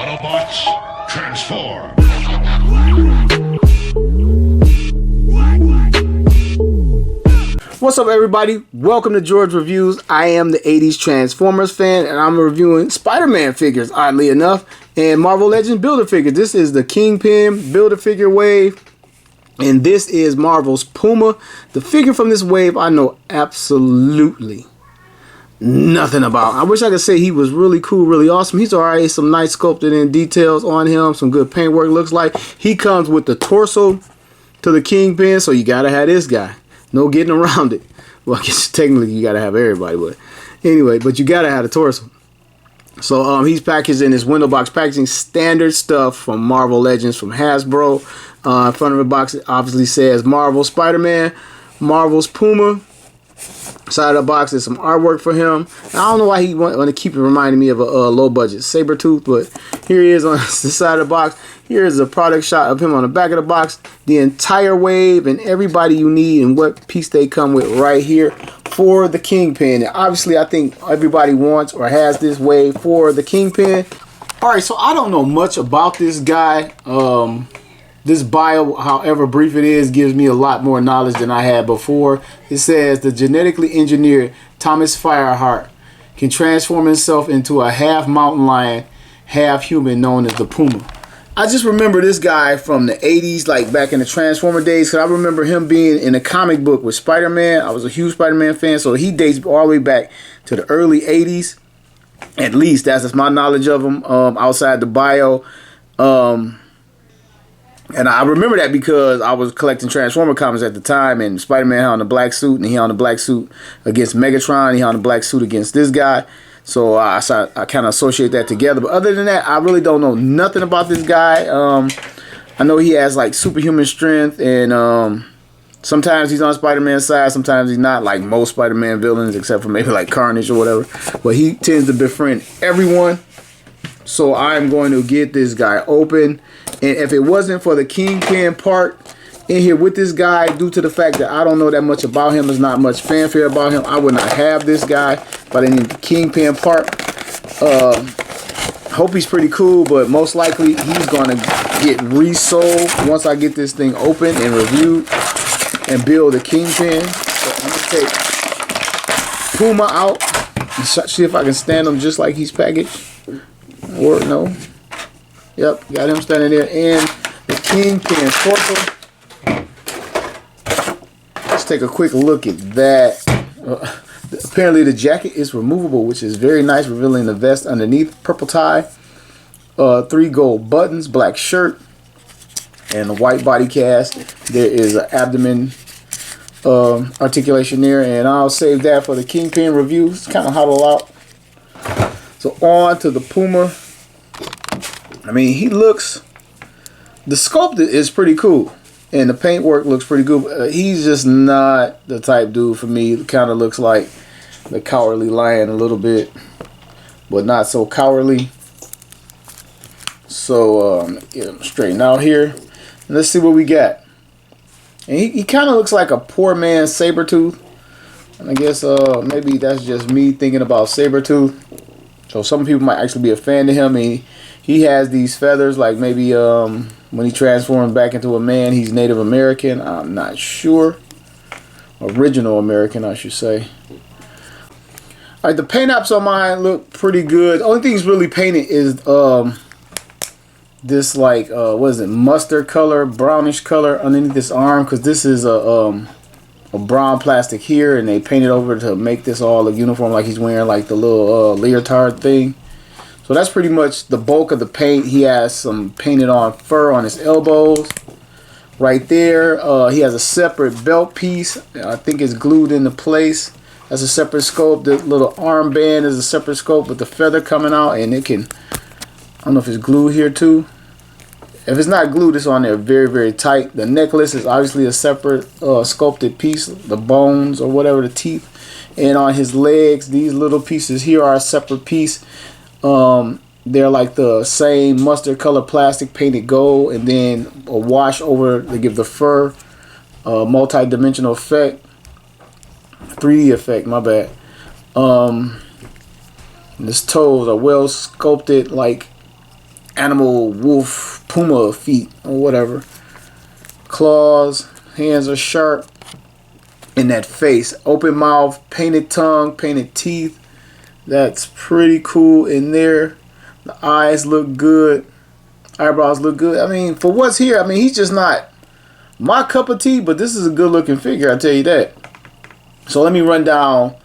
Autobots, transform! What's up, everybody? Welcome to George Reviews. I am the 80s Transformers fan, and I'm reviewing Spider-Man figures, oddly enough, and Marvel Legends Build-A-Figure. This is the Kingpin Build-A-Figure wave, and this is Marvel's Puma. The figure from this wave I know absolutely nothing about. I wish I could say he was really cool, really awesome. He's already some nice sculpted in details on him, some good paint work. Looks like he comes with the torso to the Kingpin, so you gotta have this guy. No getting around it. Well, I guess technically you gotta have everybody, but anyway, but you gotta have the torso. So he's packaged in this window box packaging, standard stuff from Marvel Legends from Hasbro. In front of the box it obviously says Marvel Spider-Man, Marvel's Puma. Side of the box is some artwork for him. I don't know why he want to keep it reminding me of a low budget Sabretooth, but here he is on the side of the box. Here is a product shot of him on the back of the box. The entire wave and everybody you need and what piece they come with right here for the Kingpin. And obviously, I think everybody wants or has this wave for the Kingpin. Alright, so I don't know much about this guy. This bio, however brief it is, gives me a lot more knowledge than I had before. It says the genetically engineered Thomas Fireheart can transform himself into a half mountain lion, half human known as the Puma. I just remember this guy from the 80s, like back in the Transformer days, because I remember him being in a comic book with Spider-Man. I was a huge Spider-Man fan, so he dates all the way back to the early 80s. At least that's just my knowledge of him outside the bio. And I remember that because I was collecting Transformer comics at the time, and Spider-Man had on the black suit, and he had on the black suit against Megatron, he had on the black suit against this guy. So I kind of associate that together. But other than that, I really don't know nothing about this guy. I know he has like superhuman strength, and sometimes he's on Spider-Man's side, sometimes he's not, like most Spider-Man villains, except for maybe like Carnage or whatever. But he tends to befriend everyone. So I'm going to get this guy open. And if it wasn't for the Kingpin part in here with this guy, due to the fact that I don't know that much about him, there's not much fanfare about him, I would not have this guy. But I need the Kingpin part. Hope he's pretty cool, but most likely he's going to get resold once I get this thing open and reviewed and build the Kingpin. So I'm going to take Puma out and see if I can stand him just like he's packaged. Or no. Yep, got him standing there. And the Kingpin torso. Let's take a quick look at that. Apparently the jacket is removable, which is very nice, revealing the vest underneath. Purple tie, 3 gold buttons, black shirt, and a white body cast. There is an abdomen articulation there, and I'll save that for the Kingpin review. It's kind of huddled out. So on to the Puma. I mean, he looks, the sculpt is pretty cool, and the paint work looks pretty good. He's just not the type dude for me. It kind of looks like the Cowardly Lion a little bit, but not so cowardly. So get him straightened out here, and let's see what we got. And he kind of looks like a poor man's Sabretooth. And I guess maybe that's just me thinking about Sabretooth. So some people might actually be a fan of him. He has these feathers, like maybe when he transforms back into a man, he's Native American. I'm not sure. Original American, I should say. Alright, the paint apps on mine look pretty good. The only thing that's really painted is this, like, what is it, mustard color, brownish color underneath this arm, because this is a brown plastic here, and they painted over to make this all look uniform, like he's wearing like the little leotard thing. So that's pretty much the bulk of the paint. He has some painted on fur on his elbows right there. He has a separate belt piece. I think it's glued into place. That's a separate scope. The little armband is a separate scope with the feather coming out, and it can, I don't know if it's glued here too. If it's not glued, it's on there very, very tight. The necklace is obviously a separate sculpted piece, the bones or whatever, the teeth. And on his legs, these little pieces here are a separate piece. They're like the same mustard color plastic painted gold, and then a wash over to give the fur multi-dimensional effect, 3D effect, my bad. His toes are well sculpted, like animal, wolf, puma feet or whatever. Claws, hands are sharp. And that face, open mouth, painted tongue, painted teeth. That's pretty cool in there. The eyes look good. Eyebrows look good. I mean, for what's here, I mean, he's just not my cup of tea, but this is a good looking figure, I'll tell you that. So let me run down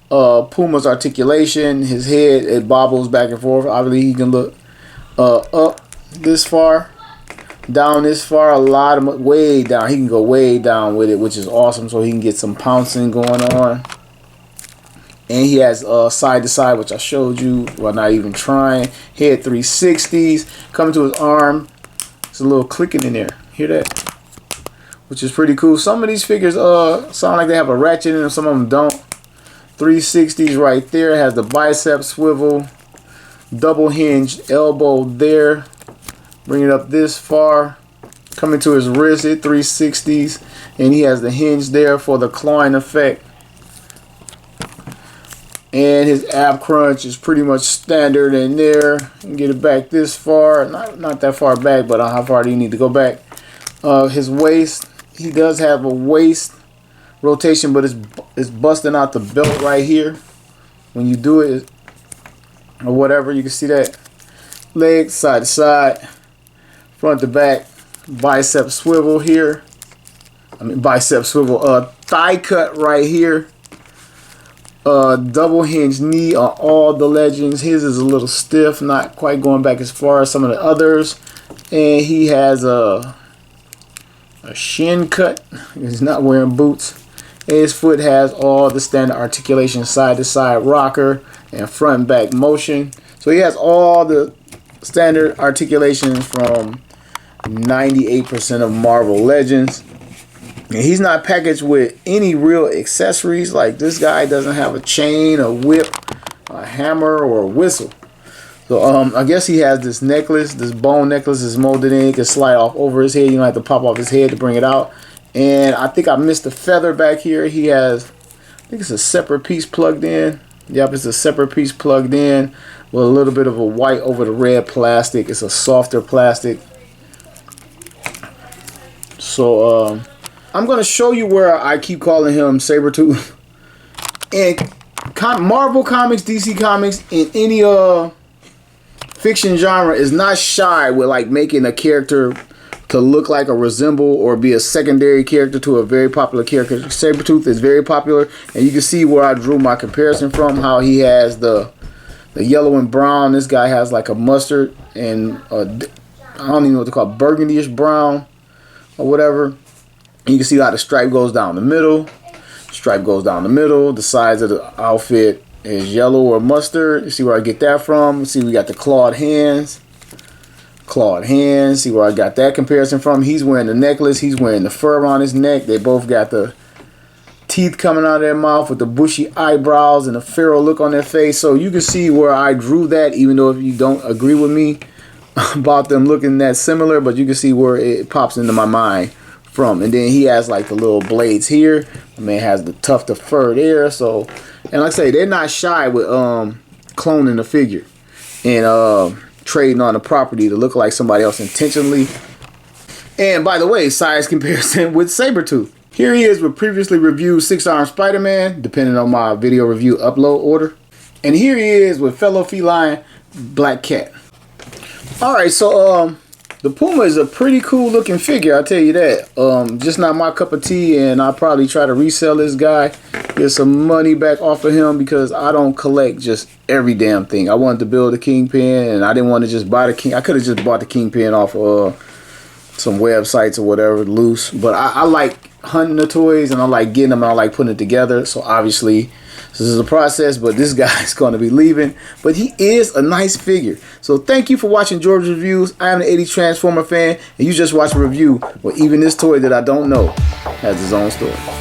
Puma's articulation. His head, it bobbles back and forth. Obviously, he can look up this far, down this far, a lot of way down. He can go way down with it, which is awesome. So he can get some pouncing going on. And he has side to side, which I showed you. Well, not even trying. Head 360s coming to his arm. It's a little clicking in there. Hear that? Which is pretty cool. Some of these figures sound like they have a ratchet in them. Some of them don't. 360s right there. Has the bicep swivel. Double hinged elbow there. Bring it up this far. Coming to his wrist at 360s. And he has the hinge there for the clawing effect. And his ab crunch is pretty much standard in there. You can get it back this far. Not that far back, but how far do you need to go back? His waist. He does have a waist rotation, but it's busting out the belt right here. When you do it, or whatever, you can see that. Legs side to side. Front to back. Bicep swivel here. I mean bicep swivel. Thigh cut right here. Double hinge knee on all the legends. His is a little stiff, not quite going back as far as some of the others. And he has a shin cut. He's not wearing boots. And his foot has all the standard articulation, side to side rocker and front and back motion. So he has all the standard articulations from 98% of Marvel Legends. And he's not packaged with any real accessories. Like this guy doesn't have a chain, a whip, a hammer, or a whistle. So I guess he has this necklace. This bone necklace is molded in. It can slide off over his head. You don't have to pop off his head to bring it out. And I think I missed the feather back here. He has, I think it's a separate piece plugged in. Yep, it's a separate piece plugged in with a little bit of a white over the red plastic. It's a softer plastic. So I'm going to show you where I keep calling him Sabretooth. And Marvel Comics, DC Comics, in any fiction genre is not shy with like making a character to look like or resemble or be a secondary character to a very popular character. Sabretooth is very popular, and you can see where I drew my comparison from, how he has the yellow and brown. This guy has like a mustard and I don't even know what to call it, burgundy-ish brown or whatever. You can see how the stripe goes down the middle. Stripe goes down the middle. The sides of the outfit is yellow or mustard. You see where I get that from. See, we got the clawed hands. Clawed hands. See where I got that comparison from. He's wearing the necklace. He's wearing the fur around his neck. They both got the teeth coming out of their mouth with the bushy eyebrows and a feral look on their face. So you can see where I drew that, even though if you don't agree with me about them looking that similar, but you can see where it pops into my mind from. And then he has like the little blades here. The man has the tuft of fur there. So, and like I say, they're not shy with cloning the figure and trading on the property to look like somebody else intentionally. And by the way, size comparison with Sabretooth. Here he is with previously reviewed 6-arm Spider-Man, depending on my video review upload order. And here he is with fellow feline Black Cat. Alright, so the Puma is a pretty cool looking figure, I'll tell you that. Just not my cup of tea, and I'll probably try to resell this guy, get some money back off of him, because I don't collect just every damn thing. I wanted to build a Kingpin, and I didn't want to just buy the King. I could have just bought the Kingpin off some websites or whatever, loose. But I like hunting the toys, and I like getting them, and I like putting it together. So obviously this is a process, but this guy's going to be leaving. But he is a nice figure. So thank you for watching George Reviews. I am the 80s Transformer fan, and you just watched a review where even this toy that I don't know has its own story.